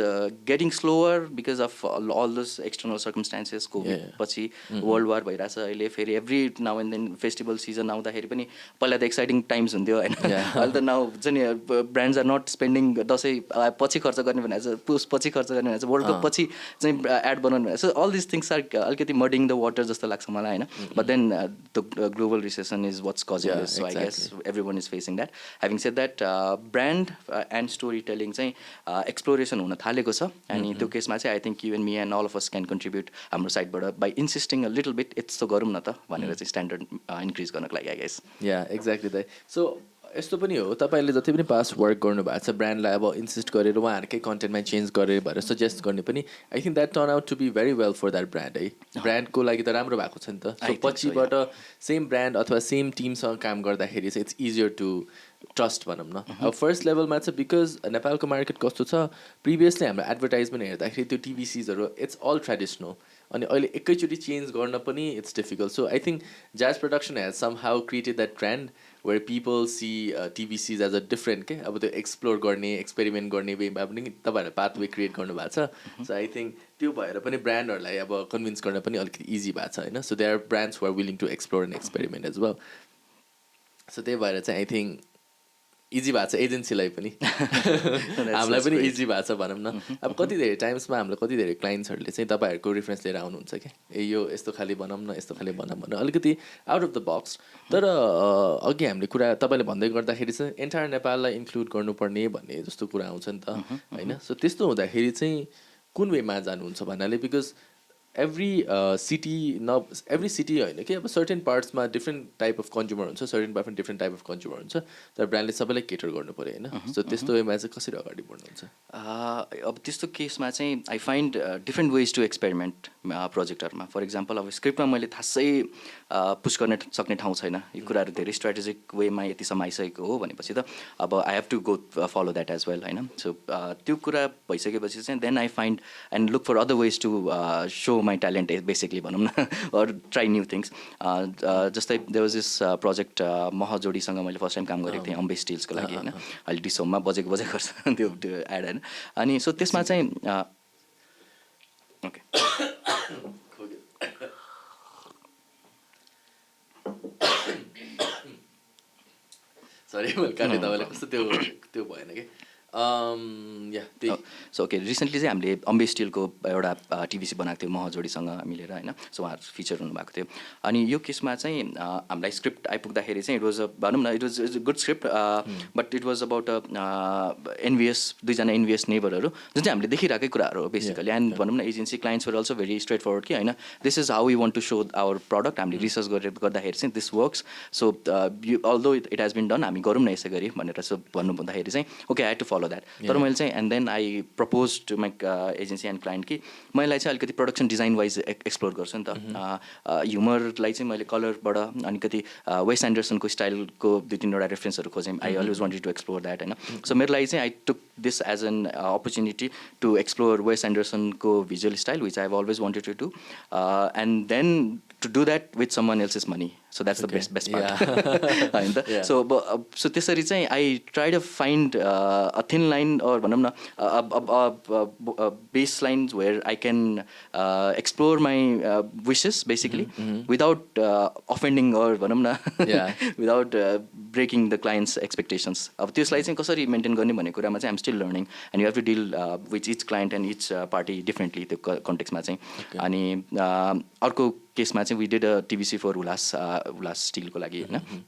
getting slower because of all those external circumstances. Covid पछि world war भइरहेछ अहिले, फेरि every now and then festival season आउँदाखेरि पनि पहिला त एक्साइटिङ टाइम्स हुन्थ्यो होइन, अहिले त नाउ हुन्छ नि brands are not spending Dashain पछि खर्च गर्ने भनेर चाहिँ पुस पछि खर्च गर्ने भनेर चाहिँ वर्ल्ड कप पछि चाहिँ एड बनाउनु भनेर। So all this things are अलिकति मडिङ द वाटर जस्तो लाग्छ मलाई होइन। But then the global recession is what's causing this, so I guess everyone is facing that. Having said that brand and story telling चाहिँ exploration हुन थालेको छ अनि त्यो केसमा चाहिँ I think you and me and all of us can contribute हाम्रो साइडबाट by insisting a little bit यस्तो गरौँ न त भनेर चाहिँ स्ट्यान्डर्ड इन्क्रिज गर्नको लागि I guess. Yeah exactly that. So यस्तो पनि हो तपाईँले जति पनि पास्ट वर्क गर्नुभएको छ ब्रान्डलाई अब इन्सिस्ट गरेर उहाँहरूकै कन्टेन्टमा चेन्ज गरेर भनेर सजेस्ट गर्ने पनि I think that turn out to be very well for that brand है, ब्रान्डको लागि त राम्रो भएको छ नि त। सो पछिबाट सेम ब्रान्ड अथवा सेम टिमसँग काम गर्दाखेरि चाहिँ इट्स इजियर टु ट्रस्ट भनौँ न। अब फर्स्ट लेभलमा चाहिँ बिकज नेपालको मार्केट कस्तो छ, प्रिभियसली हाम्रो एडभर्टाइजमेन्ट हेर्दाखेरि त्यो टिभी इट्स अल ट्रेडिसनल अनि अहिले एकैचोटि चेन्ज गर्न पनि it's difficult. So I think jazz production has somehow created that trend where people see TV as a different के अब त्यो एक्सप्लोर गर्ने एक्सपेरिमेन्ट गर्ने वेमा पनि तपाईँहरूले पाथवे क्रिएट गर्नुभएको छ। सो आई थिङ्क त्यो भएर पनि ब्रान्डहरूलाई अब कन्भिन्स गर्न पनि अलिकति इजी भएको छ होइन। So they are brands who are willing to explore and experiment as well. So त्यही भएर चाहिँ आई थिङ्क इजी भएको छ एजेन्सीलाई पनि हामीलाई पनि इजी भएको छ भनौँ न अब कति धेरै टाइम्समा हामीलाई कति धेरै क्लाइन्ट्सहरूले चाहिँ तपाईँहरूको रेफरेन्स लिएर आउनुहुन्छ क्या ए यो यस्तो खाले बनाऊँ न यस्तो खाले बनाऊँ भनेर अलिकति आउट अफ द बक्स तर अघि हामीले कुरा तपाईँले भन्दै गर्दाखेरि चाहिँ एन्टायर नेपाललाई इन्क्लुड गर्नुपर्ने भन्ने जस्तो कुरा आउँछ नि त होइन सो त्यस्तो हुँदाखेरि चाहिँ कुन वेमा जानुहुन्छ भन्नाले बिकज एभ्री सिटी होइन कि अब सर्टेन पार्ट्समा डिफ्रेन्ट टाइप अफ कन्ज्युमर हुन्छ सर्टेन पार्टमा डिफ्रेन्ट टाइप अफ कन्ज्युमर हुन्छ तर ब्रान्डले सबैलाई केटर गर्नु पऱ्यो होइन सो त्यस्तो वेमा चाहिँ कसरी अगाडि बढ्नुहुन्छ अब त्यस्तो केसमा चाहिँ I find different ways to experiment प्रोजेक्टहरूमा फर इक्जाम्पल अब स्क्रिप्टमा मैले खासै पुस गर्न सक्ने ठाउँ छैन यो कुराहरू धेरै स्ट्राटेजिक वेमा यतिसम्म आइसकेको हो भनेपछि त अब I have to go follow that as well होइन सो त्यो कुरा भइसकेपछि चाहिँ then I find and look for other ways to show my talent basically भनौँ न अर ट्राई न्यू थिङ्स जस्तै देयर वाज दिस प्रोजेक्ट महजोडीसँग मैले फर्स्ट टाइम काम गरेको थिएँ अम्बे स्टिल्सको लागि होइन अहिले डिसोममा बजेको गर्छ त्यो एड होइन अनि सो त्यसमा चाहिँ ओके सरी मैले काटेँ तपाईँलाई कस्तो त्यो भएन कि सो ओके रिसेन्टली चाहिँ हामीले अम्बे स्टिलको एउटा टिभिसी बनाएको थियो महजोडीसँग मिलेर होइन सो उहाँहरू फिचर हुनुभएको थियो अनि यो केसमा चाहिँ हामीलाई स्क्रिप्ट आइपुग्दाखेरि चाहिँ इट वाज भनौँ न it was good script but it was about दुईजना एनभिएस नेबरहरू जुन चाहिँ हामीले देखिरहेकै कुराहरू हो बेसिकली एन्ड भनौँ न एजेन्सी क्लाइन्ट्सहरू अल्सो भेरी स्ट्रेट फरवर्ड कि होइन this is how you want to so our product हामीले रिसर्च गर्दाखेरि चाहिँ this works so although it has been done हामी गरौँ न यसै गरी भनेर सो भन्दाखेरि चाहिँ okay I had to follow that तर मैले चाहिँ and then I propose to my agency and client कि मलाई चाहिँ अलिकति प्रडक्सन डिजाइन वाइज एक्सप्लोर गर्छु नि त ह्युमरलाई चाहिँ मैले कलरबाट अलिकति वेस एन्डरसनको स्टाइलको दुई तिनवटा रेफरेन्सहरू खोजेँ I always wanted to explore that होइन सो मेरो लागि चाहिँ I took this as an opportunity to explore Wes एन्डरसनको visual style which I have always wanted to do and then to do that with someone else's money. So that's the best part. So त्यसरी चाहिँ I try to find a thin line or भनौँ न a baseline where I can explore my wishes basically without offending or भनौँ न without breaking the client's expectations. अब त्यसलाई चाहिँ कसरी मेन्टेन गर्ने भन्ने कुरामा चाहिँ I'm still learning and you have to deal with each client and each party differently त्यो कन्टेक्समा चाहिँ अनि अर्को केसमा चाहिँ वी डिड अ टिभिसी फर उल्लास स्टिलको लागि होइन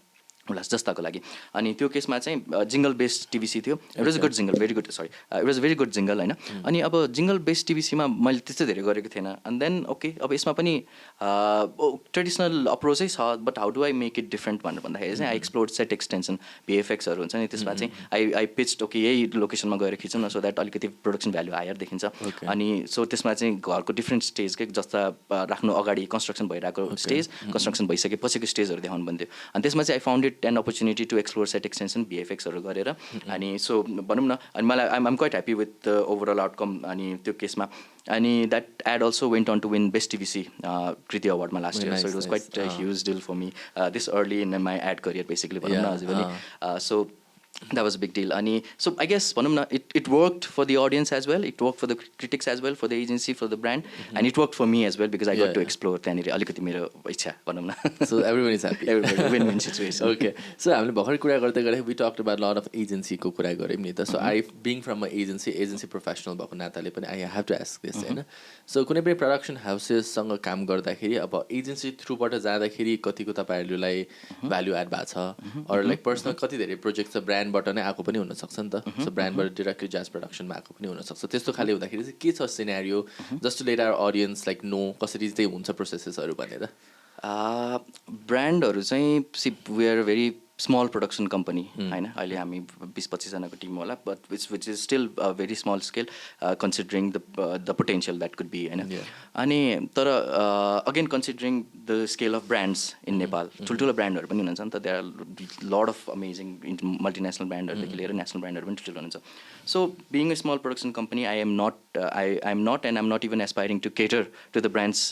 उल्लास जस्ताको लागि अनि त्यो केसमा चाहिँ जिङ्गल बेस्ड टिभिसी थियो it was good jingle very good sorry it was very good jingle होइन अनि अब जिङ्गल बेस्ड टिभिसीमा मैले त्यस्तो धेरै गरेको थिएन एन्ड देन ओके अब यसमा पनि ट्रेडिसनल अप्रोचै छ but how do I make it different भनेर भन्दाखेरि चाहिँ आई एक्सप्लोर सेट एक्सटेन्सन भिएफएक्सहरू हुन्छ नि त्यसमा चाहिँ आई पिच्ड ओके यही लोकेसनमा गएर खिचौँ न सो द्याट अलिकति प्रोडक्सन भ्याल्यु हायर देखिन्छ अनि सो त्यसमा चाहिँ घरको डिफ्रेन्ट स्टेज के जस्ता राख्नु अगाडि कन्स्ट्रक्सन भइरहेको स्टेज कन्स्ट्रक्सन भइसकेपछिको स्टेजहरू देखाउनु भन्थ्यो अनि त्यसमा चाहिँ I found it an opportunity to explore set extension भिएफएक्सहरू गरेर अनि सो भनौँ न अनि मलाई I'm quite happy with the overall outcome अनि त्यो केसमा अनि that ad also went on to win best TVC Kriti अवार्डमा last year so it was quite huge deal for me this early in my ad career basically भनौँ न अझै पनि so that was a big deal अनि so I guess भनौँ न it worked for the audience as well it worked for the critics as well for the agency for the brand and it worked for me as well because I got to explore त्यहाँनिर अलिकति मेरो इच्छा भनौँ न so everyone is happy win-win situation okay so हामीले भर्खर कुरा गर्दै गर्दै we talked about a lot of agency को कुरा गऱ्यौँ नि त so I being from an agency professional भएको नाताले पनि I have to ask this होइन so कुनै पनि प्रडक्सन हाउसेससँग काम गर्दाखेरि अब एजेन्सी थ्रुबाट जाँदाखेरि कतिको तपाईँहरूलाई भ्याल्यु एड भएको छ अरू लाइक पर्सनल कति धेरै प्रोजेक्ट छ ब्रान्डबाट नै आएको पनि हुनसक्छ नि त सो ब्रान्डबाट डिरेक्टली जाज प्रडक्सनमा आएको पनि हुनसक्छ त्यस्तो खाले हुँदाखेरि चाहिँ के छ scenario just to let our audience like know कसरी चाहिँ हुन्छ प्रोसेसेसहरू भनेर ब्रान्डहरू चाहिँ we are very small production company होइन अहिले हामी 20-25जनाको टिम होला but which is still very small scale considering the potential that could be होइन अनि तर again considering the scale of brands in Nepal ठुल्ठुलो ब्रान्डहरू पनि हुनुहुन्छ नि त there are lot of amazing multinational ब्रान्डहरूदेखि लिएर नेसनल ब्रान्डहरू पनि ठुल्ठुलो हुनुहुन्छ so being a small production company I am not and I'm not even aspiring to cater to the brands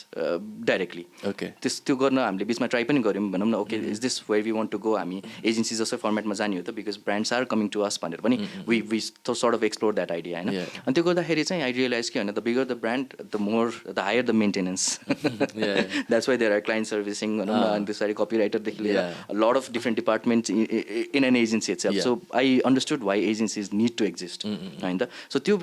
directly okay त्यो गर्न हामीले बिचमा ट्राई पनि गऱ्यौँ भनौँ न okay is this where we want to go हामी एजेन्सी जस्तो फर्मेटमा जाने हो त because brands are coming to us भनेर पनि we sort of explore that idea होइन अनि त्यो गर्दाखेरि चाहिँ आई रियलाइज कि होइन the bigger the brand the higher the maintenance that's why there are client servicing भनौँ न अनि त्यसरी कपिराइटरदेखि लिएर lot of different departments in an agency itself so I understood why agencies need to exist होइन त सो त्यो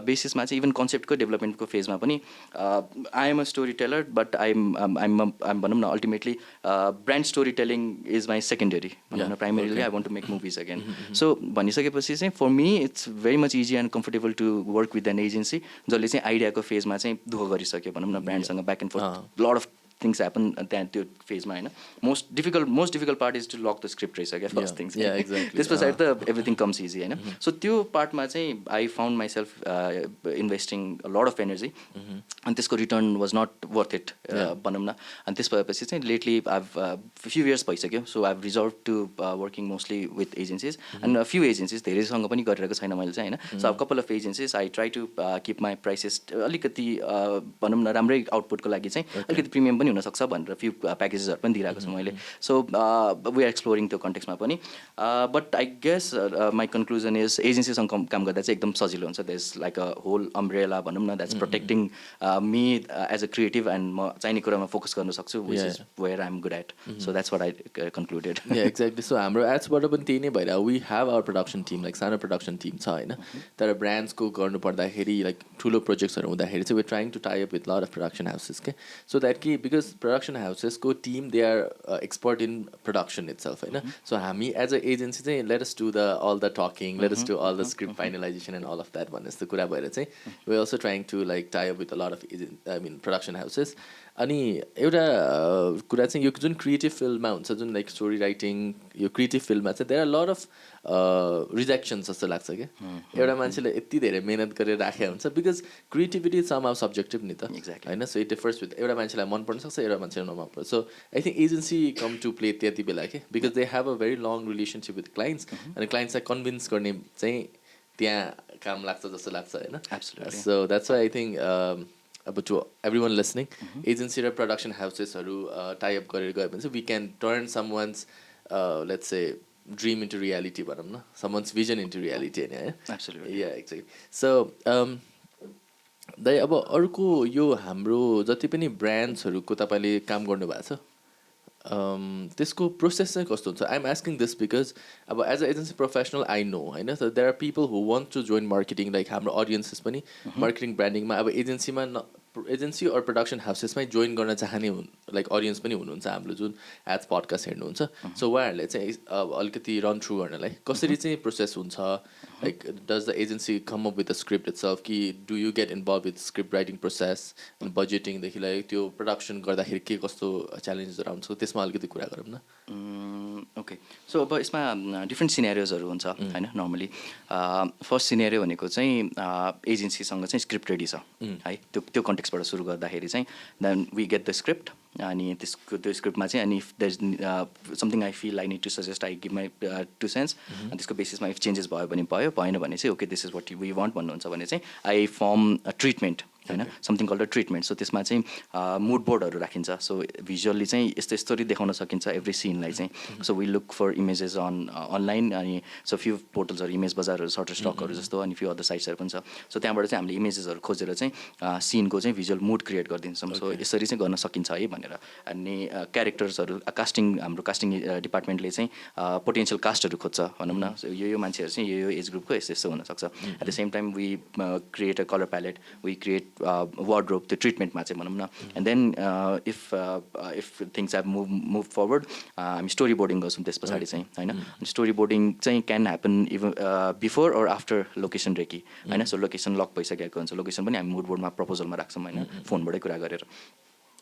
बेसिसमा चाहिँ इभन कन्सेप्टको डेभलपमेन्टको फेजमा पनि I am a story teller but I'm भनौँ न ultimately brand story telling is my secondary भनौँ न primarily I want to make movies again so भनिसकेपछि चाहिँ for me it's very much easy and comfortable to work with an agency जसले चाहिँ आइडियाको फेजमा चाहिँ दुःख गरिसक्यो भनौँ न ब्रान्डसँग back and forth lot of things happen त्यहाँ त्यो फेजमा होइन most difficult part is to lock the script रहेछ क्या फर्स्ट थिङ्स त्यस पछाडि त एभ्रिथिङ कम्स इजी होइन सो त्यो पार्टमा चाहिँ I found myself investing lot of energy अनि त्यसको return was not worth it भनौँ न अनि त्यस भएपछि चाहिँ लेटली फ्यु इयर्स भइसक्यो so I have reserve to working mostly with agencies and few agencies धेरैसँग पनि गरिरहेको छैन मैले चाहिँ होइन सो अब couple of agencies I try to keep my prices अलिकति भनौँ न राम्रै आउटपुटको लागि चाहिँ अलिकति प्रिमियम पनि हुनसक्छ भनेर फ्यु प्याकेजेसहरू पनि दिइरहेको छु मैले सो वी आर एक्सप्लोरिङ त्यो कन्टेक्समा पनि but I guess my conclusion is एजेन्सीसँग काम गर्दा चाहिँ एकदम सजिलो हुन्छ that is like a whole umbrella भनौँ न that's protecting me as a creative and म चाहिने कुरामा फोकस गर्न सक्छु which is where I am good at so that's what I concluded exactly so हाम्रो एड्सबाट पनि त्यही नै भएर we have our production team like सानो प्रडक्सन टिम छ होइन तर ब्रान्ड्सको गर्नु पर्दाखेरि लाइक ठुलो प्रोजेक्ट्सहरू हुँदाखेरि चाहिँ we trying to tie up with lot of production houses के सो द्याट कि बिकज production houses को team they are expert in production itself होइन so हामी as a agency चाहिँ let us do all the talking let us do all the script finalization and all of that भन्ने जस्तो कुरा भएर चाहिँ we are also trying to like tie up with a lot of production houses अनि एउटा कुरा चाहिँ यो जुन क्रिएटिभ फिल्डमा हुन्छ जुन लाइक स्टोरी राइटिङ यो क्रिएटिभ फिल्डमा चाहिँ देयर आर लट अफ रिजेक्सन्स जस्तो लाग्छ क्या एउटा मान्छेले यति धेरै मेहनत गरेर राखेको हुन्छ बिकज क्रिएटिभिटी सम सब्जेक्टिभ नि त होइन सो इट डिफर्स विथ एउटा मान्छेलाई मन पर्न सक्छ एउटा मान्छेलाई नमन पर्छ so I think agency come to play त्यति बेला के because they have a very long relationship with clients अनि क्लाइन्ट्सलाई कन्भिन्स गर्ने चाहिँ त्यहाँ काम लाग्छ जस्तो लाग्छ होइन so that's why I think अब to every one listening agency र प्रडक्सन हाउसेसहरू टाइअप गरेर गयो भने चाहिँ we can turn some ones let's say dream into reality भनौँ न some ones vision into reality होइन है या एक्ज्याक्टली सो दाइ अब अर्को यो हाम्रो जति पनि ब्रान्ड्सहरूको तपाईँले काम गर्नुभएको छ त्यसको प्रोसेस चाहिँ कस्तो हुन्छ आइएम आस्किङ दिस बिकज अब as a agency professional I know होइन so there are people who want to join marketing like हाम्रो अडियन्सेस पनि मार्केटिङ ब्रान्डिङमा अब एजेन्सीमा एजेन्सी अर प्रडक्सन हाउसेसमै जोइन गर्न चाहने लाइक अडियन्स पनि हुनुहुन्छ हाम्रो जुन एज पडकास्ट हेर्नुहुन्छ सो उहाँहरूले चाहिँ अलिकति रन थ्रु गर्नलाई कसरी चाहिँ प्रोसेस हुन्छ like does the agency come up with the script itself कि do you get involved with script writing process अनि बजेटिङदेखि लाइक त्यो प्रडक्सन गर्दाखेरि के कस्तो च्यालेन्जेसहरू आउँछ त्यसमा अलिकति कुरा गरौँ न ओके सो अब यसमा डिफ्रेन्ट सिनेरियोजहरू हुन्छ होइन नर्मली फर्स्ट सिनेरियो भनेको चाहिँ एजेन्सीसँग चाहिँ स्क्रिप्ट रेडी छ है त्यो कन्टेक्सबाट सुरु गर्दाखेरि चाहिँ then we get the script अनि त्यो स्क्रिप्टमा चाहिँ अनि if there is something I feel I need to suggest I give my two cents अनि त्यसको बेसिसमा इफ चेन्जेस भयो भने भयो भएन भने चाहिँ okay this is what we want भन्नुहुन्छ भने चाहिँ आई फर्म ट्रिटमेन्ट होइन समथिङ कल्ड ट्रिटमेन्ट सो त्यसमा चाहिँ मुड बोर्डहरू राखिन्छ सो भिजुअल्ली चाहिँ यस्तो यस्तोरी देखाउन सकिन्छ एभ्री सिनलाई चाहिँ so we look for images online अनि सो फ्यु पोर्टल्सहरू इमेज बजारहरू सर्टर स्टकहरू जस्तो अनि फ्यु अदर साइट्सहरू पनि छ सो त्यहाँबाट चाहिँ हामीले इमेजेसहरू खोजेर चाहिँ सिनको चाहिँ भिजुअल मुड क्रिएट गरिदिन्छौँ सो यसरी चाहिँ गर्न सकिन्छ है भनेर अनि क्यारेक्टर्सहरू हाम्रो कास्टिङ डिपार्टमेन्टले चाहिँ पोटेन्सियल कास्टहरू खोज्छ भनौँ न यो मान्छेहरू चाहिँ यो एज ग्रुपको यस्तो यस्तो हुनसक्छ at the same time we create a colour palette we create wardrobe त्यो ट्रिटमेन्टमा चाहिँ भनौँ न and then if things have move forward हामी स्टोरी बोर्डिङ गर्छौँ त्यस पछाडि चाहिँ होइन स्टोरी बोर्डिङ चाहिँ can happen even before or after location recce होइन सो लोकेसन लक भइसकेको हुन्छ लोकेसन पनि हामी मुड बोर्डमा प्रपोजलमा राख्छौँ होइन फोनबाटै कुरा गरेर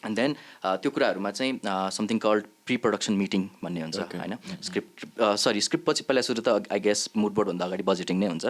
एन्ड देन त्यो कुराहरूमा चाहिँ something called pre production meeting भन्ने हुन्छ होइन स्क्रिप्ट पछि पहिला सुरु त आई गेस मुड बोर्डभन्दा अगाडि बजेटिङ नै हुन्छ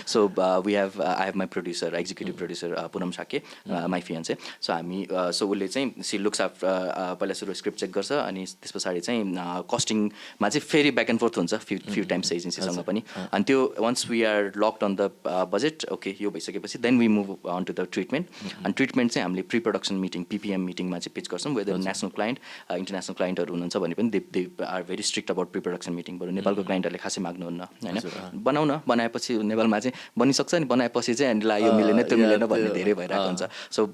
so we have I have my producer executive producer Punam Shakya my fiancee so हामी सो उसले चाहिँ सी लुक्स पहिला सुरु स्क्रिप्ट चेक गर्छ अनि त्यस पछाडि चाहिँ कस्टिङमा चाहिँ फेरि ब्याक एन्ड फोर्थ हुन्छ फ्यु टाइम्स एजेन्सीसँग पनि अनि त्यो once we are locked on the budget okay यो भइसकेपछि then we move on to the treatment अनि ट्रिटमेन्ट चाहिँ हामीले प्री प्रडक्सन मिटिङ पिपिएम मिटिङमा चाहिँ पिच गर्छौँ वेदर नेसनल क्लाइन्ट इन्टरनेसनल क्लाइन्टहरू हुनुहुन्छ भने पनि they are very strict about pre production meeting बरु नेपालको क्लाइन्टहरूले खासै माग्नुहुन्न होइन बनाउन बनाएपछि नेपालमा चाहिँ बनिसक्छ नि बनाएपछि चाहिँ हामीलाई यो मिलेन त्यो मिलेन भन्ने धेरै भइरहेको हुन्छ so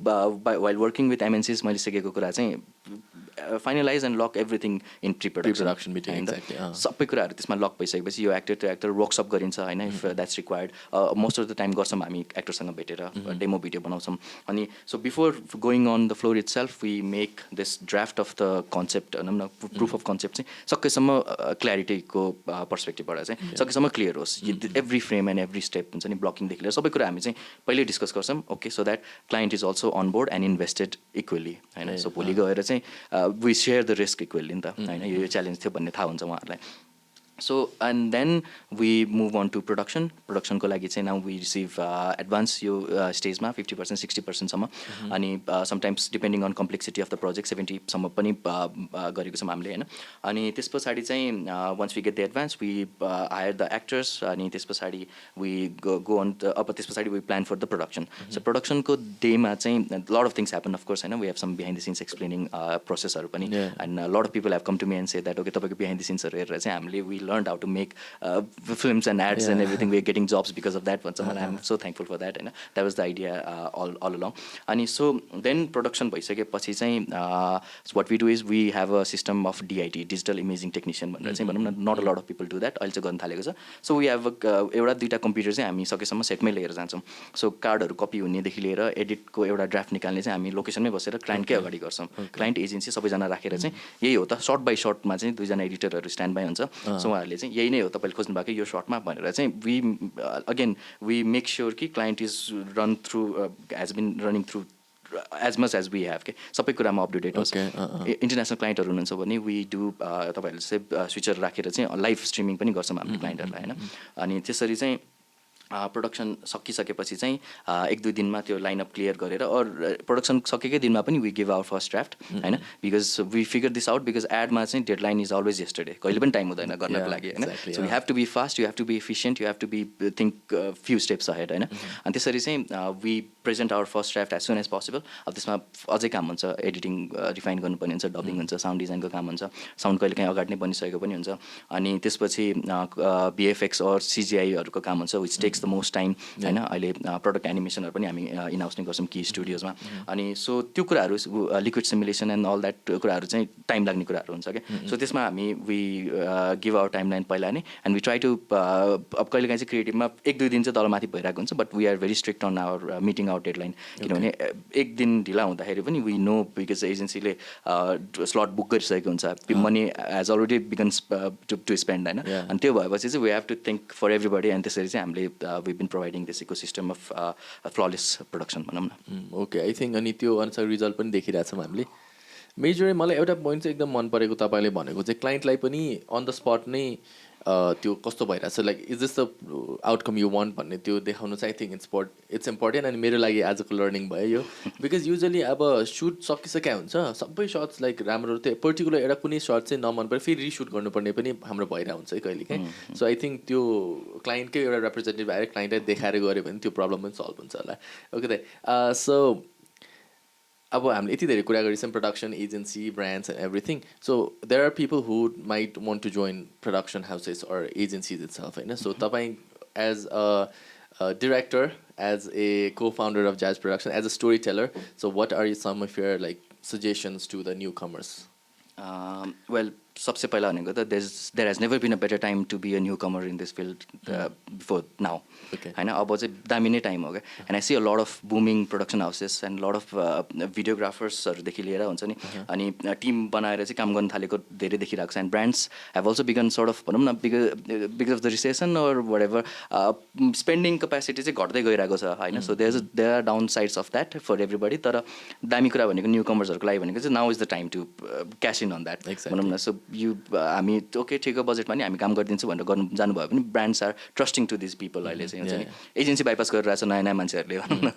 while working with MNCs मैले सिकेको कुरा चाहिँ finalise and lock everything in pre production meeting सबै कुराहरू त्यसमा लक भइसकेपछि यो एक्टर टु एक्टर वर्कसप गरिन्छ होइन if that's required most of the time गर्छौँ हामी एक्टरसँग भेटेर डेमो भिडियो बनाउँछौँ अनि so before going on the floor itself we make this draft of the concept भनौँ न प्रुफ अफ कन्सेप्ट चाहिँ सकेसम्म क्ल्यारिटीको पर्सपेक्टिभबाट चाहिँ सकेसम्म क्लियर होस् every frame and every step हुन्छ नि ब्लकिङदेखि लिएर सबै कुरा हामी चाहिँ पहिल्यै डिस्कस गर्छौँ okay so that client is also on board and invested equally होइन सो भोलि गएर चाहिँ we share the risk equally नि त होइन यो च्यालेन्ज थियो भन्ने थाहा हुन्छ उहाँहरूलाई so and then we move on to प्रोडक्सनको लागि चाहिँ नाउ वी रिसिभ एडभान्स यो स्टेजमा 50% 60%सम्म अनि sometimes depending on complexity of the project 70सम्म पनि गरेको छौँ हामीले होइन अनि त्यस पछाडि चाहिँ once we get the advance we hire the actors अनि त्यस पछाडि वी गो अन अब त्यस पछाडि we plan for the production so प्रोडक्सनको डेमा चाहिँ lot of things happen of course होइन we have some behind the scenes explaining प्रोसेसहरू पनि and lot of people have come to me and say that okay तपाईँको बिहाइन्ड द सिन्सहरू हेरेर चाहिँ हामीले we learned how to make films and ads and everything. We're getting jobs because of that. And I'm so thankful for that. And that was the idea all along. And so then production bhaisake what we do is we have a system of DIT, digital imaging technician. Not a lot of people do that. So we have एउटा दुईटा computer चाहिँ हामी सकेसम्म सेटमै लिएर जान्छौँ so कार्डहरू copy हुनेदेखि लिएर एडिटको एउटा ड्राफ्ट निकाल्ने चाहिँ हामी लोकेसनमै बसेर क्लाइन्टकै अगाडि गर्छौँ क्लाइन्ट एजेन्सी सबैजना राखेर चाहिँ यही हो त सर्ट बाई सर्टमा चाहिँ दुईजना एडिटरहरू स्ट्यान्ड बाई हुन्छ सो उहाँहरूले चाहिँ यही नै हो तपाईँले खोज्नु भएको यो सर्टमा भनेर चाहिँ वी मेक स्योर कि client is run through has been running through as much as we have के सबै कुरामा अपडेटेड होस् इन्टरनेसनल क्लाइन्टहरू हुनुहुन्छ भने वी डु तपाईँहरूले चाहिँ स्विचर राखेर चाहिँ लाइभ स्ट्रिमिङ पनि गर्छौँ हामीले क्लाइन्टहरूलाई होइन अनि त्यसरी चाहिँ प्रोडक्सन सकिसकेपछि चाहिँ एक दुई दिनमा त्यो लाइनअप क्लियर गरेर प्रोडक्सन सकेकै दिनमा पनि we give our first draft होइन because we figure this out because एडमा चाहिँ डेडलाइन इज अलवेज यस्टरडे कहिले पनि टाइम हुँदैन गर्नको लागि होइन so you have to be fast you have to be efficient you have to be think few steps ahead होइन अनि त्यसरी चाहिँ we present our first draft as soon as possible अब त्यसमा अझै काम हुन्छ एडिटिङ रिफाइन गर्नुपर्ने हुन्छ डबिङ हुन्छ साउन्ड डिजाइनको काम हुन्छ साउन्ड कहिले काहीँ अगाडि नै बनिसकेको पनि हुन्छ अनि त्यसपछि बिएफएक्स अर सिजिआईहरूको काम हुन्छ which takes the most time होइन अहिले प्रडक्ट एनिमेसनहरू पनि हामी इन हाउस नै गर्छौँ कि स्टुडियोजमा अनि सो त्यो कुराहरू liquid simulation and all that कुराहरू चाहिँ टाइम लाग्ने कुराहरू हुन्छ क्या सो त्यसमा हामी we give our timeline पहिला नै एन्ड वी ट्राई टु अब कहिले काहीँ चाहिँ क्रिएटिभमा एक दुई दिन चाहिँ तलमाथि भइरहेको हुन्छ but we are very strict on our meeting our deadline किनभने एक दिन ढिला हुँदाखेरि पनि वी नो बिकज एजेन्सीले स्लट बुक गरिसकेको हुन्छ money has already begins to spend होइन अनि त्यो भएपछि चाहिँ we have to think for everybody and त्यसरी चाहिँ हामीले we been providing this ecosystem of flawless production भनौँ न ओके आई थिङ्क अनि त्यो अनुसार रिजल्ट पनि देखिरहेछौँ हामीले मेजर मलाई एउटा पोइन्ट चाहिँ एकदम मन परेको तपाईँले भनेको चाहिँ क्लाइन्टलाई पनि अन द स्पट नै त्यो कस्तो भइरहेछ like is this the outcome you want भन्ने त्यो देखाउनु चाहिँ आई थिङ्क इट्स इम्पोर्टेन्ट अनि मेरो लागि आजको लर्निङ भयो यो बिकज युजली अब सुट सकिसकेका हुन्छ सबै सर्ट्स लाइक राम्रो त्यो पर्टिकुलर एउटा कुनै सर्ट चाहिँ नमन पऱ्यो फेरि रिसुट गर्नुपर्ने पनि हाम्रो भइरहेको हुन्छ है कहिले काहीँ सो आई थिङ्क त्यो क्लाइन्टकै एउटा रिप्रेजेन्टेटिभ आएर क्लाइन्टलाई देखाएर गऱ्यो भने त्यो प्रब्लम पनि सल्भ हुन्छ होला ओके दाइ सो अब हामीले यति धेरै कुरा गरिछौँ production agency brands and everything so there are people who might want to join production houses or agencies itself होइन सो तपाईँ as a director as a co founder of jazz production as a story teller so what are some of your like suggestions to the new comers well सबसे पहिला भनेको त there has never been a better time to be a new Qamar in this field before now होइन अब चाहिँ दामी नै time हो क्या and I see a lot of booming production houses and lot of भिडियोग्राफर्सहरूदेखि लिएर हुन्छ नि अनि टिम बनाएर चाहिँ काम गर्न थालेको धेरै देखिरहेको छ and brands have also begun sort of भनौँ न because of the recession or whatever spending capacity चाहिँ घट्दै गइरहेको छ होइन so there are downsides of that for everybody तर दामी कुरा भनेको न्यू कमर्सहरूको लागि भनेको चाहिँ now is the time to cash in on that भनौँ न सो हामी ओके ठिकको बजेटमा नि हामी काम गरिदिन्छौँ भनेर गर्नु जानुभयो भने brands are trusting to this people अहिले चाहिँ हुन्छ नि एजेन्सी बाइपास गरिरहेको छ नयाँ नयाँ मान्छेहरूले भनौँ न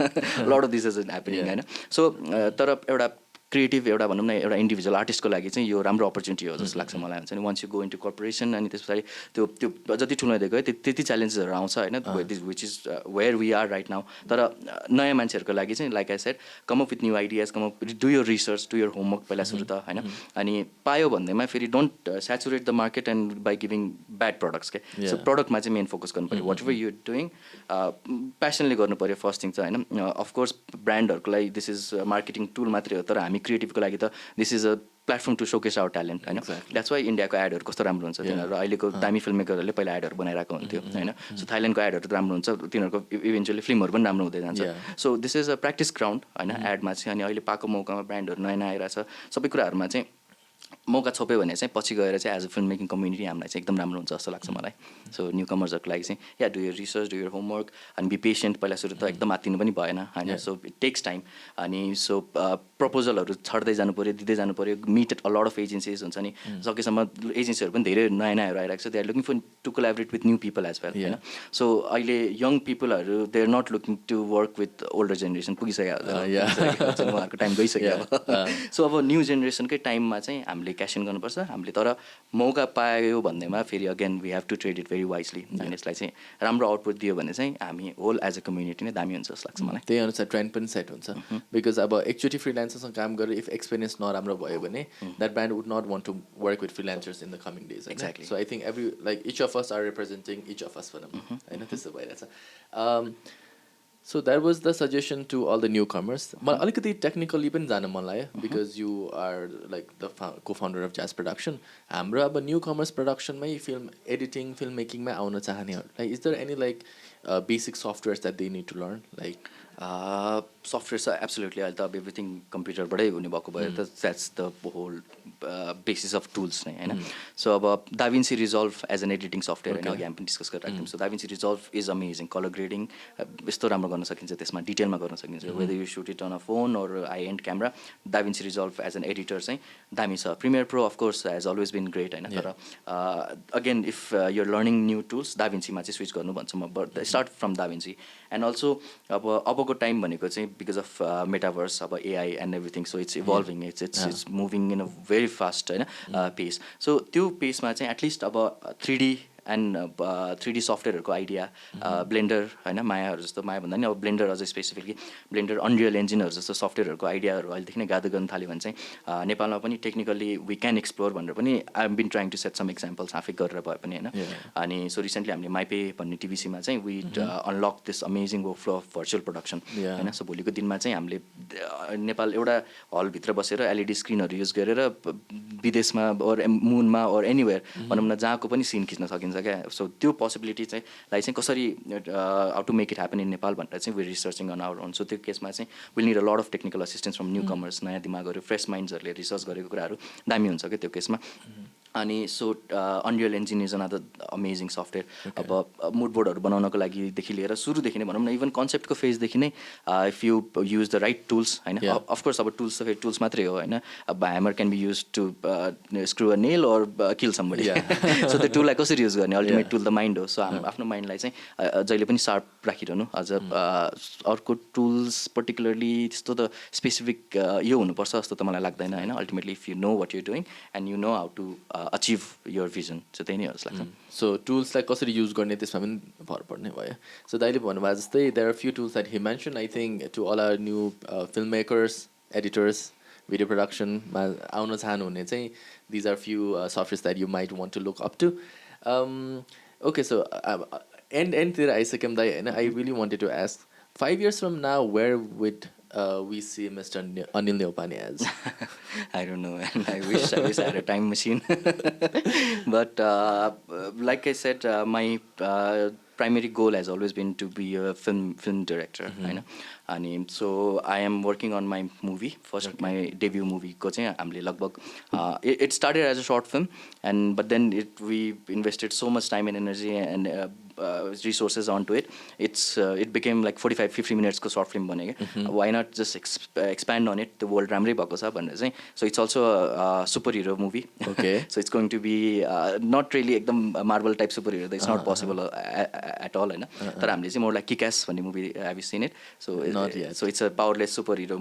lot of this is happening होइन सो तर एउटा क्रिएटिभ एउटा भनौँ न एउटा इन्डिभिजुअल आर्टिस्टको लागि चाहिँ यो राम्रो अपर्च्युनिटी हो जस्तो लाग्छ मलाई हुन्छ नि once you go into corporation अनि त्यस पछाडि त्यो त्यो जति ठुलो हुँदै गयो त्यति च्यालेन्जेसहरू आउँछ होइन which is where we are right now तर नयाँ मान्छेहरूको लागि चाहिँ like I said come up with new ideas come up do your research do your homework पहिला सुरु त होइन अनि पायो भन्दैमा फेरि don't saturate the market and by giving bad products के सो प्रडक्टमा चाहिँ मेन फोकस गर्नु पऱ्यो वाट एभर यु डुइङ प्यासनले गर्नु पऱ्यो फर्स्ट थिङ चाहिँ होइन अफकोर्स ब्रान्डहरूको लागि दिस इज मार्केटिङ टुल मात्रै हो तर हामी क्रिएटिभको लागि त this is a platform to showcase our talent होइन द्याट्स वाइ इन्डियाको एडहरू कस्तो राम्रो हुन्छ तिनीहरू अहिलेको दामी फिल्म मेकरहरूले पहिला एडहरू बनाइरहेको हुन्थ्यो होइन सो थाइल्यान्डको एडहरू राम्रो हुन्छ तिनीहरूको इभेन्चुअली फिल्महरू पनि राम्रो हुँदै जान्छ so this is a practice ground होइन एडमा चाहिँ अनि अहिले पाएको मौकामा ब्रान्डहरू नयाँ नयाँ आइरहेछ सबै कुराहरूमा चाहिँ मौका छोप्यो भने चाहिँ पछि गएर चाहिँ as a film making community हामीलाई चाहिँ एकदम राम्रो हुन्छ जस्तो लाग्छ मलाई सो न्यू कमर्सहरूको लागि चाहिँ या do your research do your homework अनि बी पेसेन्ट पहिला सुरु त एकदम आत्तिनु पनि भएन होइन सो इट टेक्स टाइम अनि सो प्रपोजलहरू छड्दै जानु पऱ्यो दिँदै जानु पऱ्यो meet a lot of agencies हुन्छ नि सकेसम्म एजेन्सीहरू पनि धेरै नयाँ नयाँहरू आइरहेको छ they are looking for to collaborate with new people as well होइन सो अहिले यङ पिपलहरू they are not looking to work with older generation पुगिसक्यो उहाँहरूको टाइम गइसक्यो सो अब न्यू जेनेरेसनकै टाइममा चाहिँ हामीले क्यास इन गर्नुपर्छ हामीले तर मौका पायो भन्दैमा फेरि again we have to tread it very wisely अनि यसलाई चाहिँ राम्रो आउटपुट दियो भने चाहिँ हामी होल एज अ कम्युनिटी नै दामी हुन्छ जस्तो लाग्छ मलाई त्यही अनुसार ट्रेन्ड पनि सेट हुन्छ बिकज अब एकचोटि फ्रिलान्सरसँग काम गरेर इफ एक्सपिरियन्स नराम्रो भयो भने that brand would not want to work with फ्रिलान्सर्स in the coming days exactly so I think every like each of us are representing each of us भनौँ होइन त्यस्तो भइरहेछ So that was the suggestion to all the newcomers. But alikati technically पनि जान मन लाग्यो because you are like the co-founder of Jazz Production. हाम्रो अब newcomers production मै film editing, filmmaking मै आउन चाहनेहरूलाई is there any like basic softwares that they need to learn like software छ एब्सोल्युटली अहिले त अब एभ्रिथिङ कम्प्युटरबाटै हुने भएको भएर त that's the whole basis of tools नै होइन सो अब DaVinci Resolve as an editing software होइन अघि हामी पनि डिस्कस गरिरहेको थियौँ so DaVinci Resolve is amazing colour grading यस्तो राम्रो गर्न सकिन्छ त्यसमा डिटेलमा गर्न सकिन्छ whether you shoot it on a phone or high end camera DaVinci Resolve as an editor चाहिँ दामी छ Premiere Pro of course has always been great होइन तर again if you're learning new tools दाभिन्सीमा चाहिँ स्विच गर्नु भन्छु म start from DaVinci and also अबको टाइम भनेको चाहिँ बिकज अफ मेटाभर्स अब AI and everything so it's evolving it's moving in a very fast होइन पेस सो त्यो पेसमा चाहिँ एटलिस्ट अब 3D and 3D सफ्टवेयरहरूको idea blender होइन मायाहरू जस्तो माया भन्दा नि अब ब्लेन्डर अझै स्पेसिफिकली ब्लेन्डर अनरियल इन्जिनहरू जस्तो सफ्टवेयरहरूको आइडियाहरू अहिलेदेखि नै गादर गर्न थाल्यो भने चाहिँ नेपालमा पनि टेक्निकली वी क्यान एक्सप्लोर भनेर पनि I am been trying to set some examples आफै गरेर भए पनि होइन अनि सो रिसेन्टली हामीले माइपे भन्ने टिभीसीमा चाहिँ we unlock this amazing workflow of virtual production होइन सो भोलिको दिनमा चाहिँ हामीले नेपाल एउटा हलभित्र बसेर एलइडी स्क्रिनहरू युज गरेर विदेशमा ओर मुनमा ओर एनिवेयर भनौँ न जहाँको पनि सिन खिच्न सकिन्छ क्या सो त्यो पोसिबिलिटी चाहिँ लाई चाहिँ कसरी how to make it happen in Nepal भनेर चाहिँ we researching on our own so त्यो केसमा चाहिँ will need a lot of technical assistance from newcomers नयाँ दिमागहरू फ्रेस माइन्ड्सहरूले रिसर्च गरेको कुराहरू दामी हुन्छ क्या त्यो केसमा अनि so unreal engine is another amazing software अब मुड बोर्डहरू बनाउनको लागिदेखि लिएर सुरुदेखि नै भनौँ न इभन कन्सेप्टको फेजदेखि नै if you use the right tools होइन अफकोर्स अब टुल्स त फेरि टुल्स मात्रै हो होइन अब hammer can be use to screw a nail or kill somebody so त्यो टुललाई कसरी युज गर्ने अल्टिमेट टुल द माइन्ड हो सो हाम्रो आफ्नो माइन्डलाई चाहिँ जहिले पनि सार्प राखिरहनु अझ अर्को टुल्स पर्टिकुलरली त्यस्तो त स्पेसिफिक यो हुनुपर्छ जस्तो त मलाई लाग्दैन होइन ultimately if you know what you doing and you know how to achieve your vision चाहिँ त्यही नै हो जस्तो लाग्छ सो टुल्सलाई कसरी युज गर्ने त्यसमा पनि भर पर्ने भयो सो दाइले भन्नुभयो जस्तै there are few tools that he mention I think to all our new film makers editors video प्रडक्सनमा आउन चाहनुहुने चाहिँ these are few softwares that you might want to look up to okay so एन्डतिर आइसक्यौँ दाइ होइन I really wanted to ask 5 years from now where would we see Mr. Aneel Neupane as? I don't know, and I wish I had a time machine. But like I said, my primary goal has always been to be a film director. And so I am working on my movie, my debut movie. It started as a short film, but then we invested so much time and energy and resources onto it. It became like 45-50 minutes ko short film bane. Why not just expand on it? The world ramri bhako cha bhanera chai. So it's also a superhero movie. Okay. So it's going to be not really ekdam Marvel type superhero. It's not possible at all होइन तर हामीले चाहिँ more like kickass भन्ने movie have you seen it Not yet. So it's a powerless superhero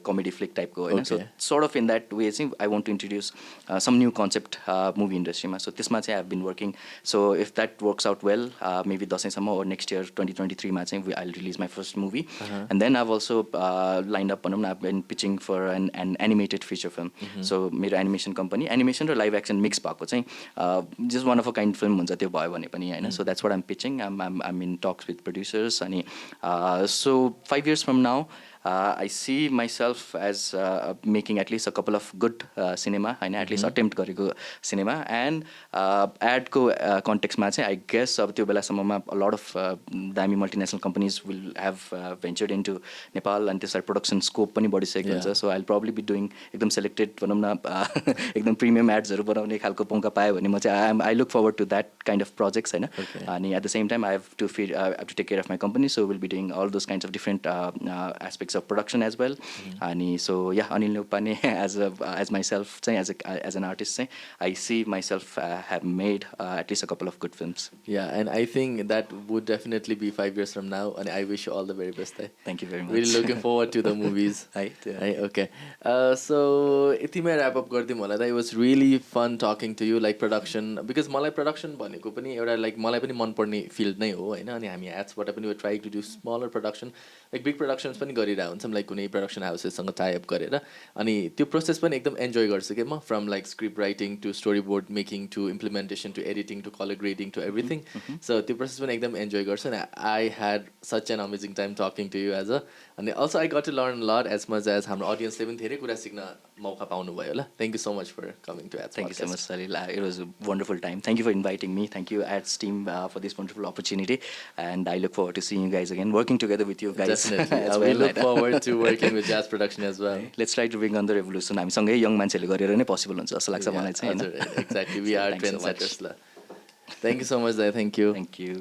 comedy flick टाइपको होइन so Okay. sort of in that way चाहिँ I want to introduce some new concept movie industry मा so त्यसमा चाहिँ I've been working so if that works out well maybe दसैँसम्म or next year 2023 मा चाहिँ I'll release my first movie and then I've also lined up भनौँ न I've been pitching for an animated feature film so मेरो animation company animation र live action mix भएको चाहिँ just one of a kind film हुन्छ त्यो भयो भने पनि होइन so that's what I'm pitching I'm in talks with producers अनि so 5 years from now I see myself as making at least a couple of good cinema होइन at least attempt गरेको cinema and एडको कन्टेक्समा चाहिँ I guess अब त्यो बेलासम्ममा a lot of दामी multinational companies will have ventured into Nepal and त्यसलाई production scope पनि बढिसकेको हुन्छ so I'll probably be doing एकदम selected भनौँ न एकदम प्रिमियम एड्सहरू बनाउने खालको मौका पायो भने म चाहिँ I look forward to that kind of projects होइन अनि at the same time I have to take care of my company so we'll be doing all those kinds of different aspects of production as well अनि so yeah Aneel Neupane as myself चाहिँ as an artist चाहिँ I see myself have made at least a couple of good films. Yeah, and I think that would definitely be 5 years from now and I wish you all the very best. Thank you very much. Really looking forward to the movies. Right. Okay. So यतिमै wrap up गरिदिउँ होला त. It was really fun talking to you like production because मलाई production भनेको पनि एउटा like मलाई पनि मनपर्ने field नै हो होइन अनि हामी एड्सबाट पनि try to do smaller production like big productions पनि गरिरहेको हुन्छौँ लाइक कुनै प्रडक्सन हाउसेससँग टाइअप गरेर अनि त्यो प्रोसेस पनि एकदम इन्जोय गर्छु कि म from like script writing to storyboard making to implementation to editing to colour grading to everything so त्यो प्रोसेस पनि एकदम इन्जोय गर्छु अनि I had such an amazing time talking to you as a अनि also I got to learn lot as much as हाम्रो अडियन्सले पनि धेरै कुरा सिक्न मौका पाउनुभयो होला thank you so much for coming to ads Thank you so much, Salil. It was a wonderful time. Thank you for inviting me. Thank you, Ads team, for this wonderful opportunity. And I look forward to seeing you guys again, working together with you guys. Definitely. as We well. look forward to working with Jazz Production as well. Let's try to bring on the revolution. हामीसँगै young मान्छेले गरेर नै possible हुन्छ जस्तो लाग्छ मलाई चाहिँ हजुर, exactly. We So are thanks so much. trendsetters. Thank you so much, Zai. Thank you. Thank you.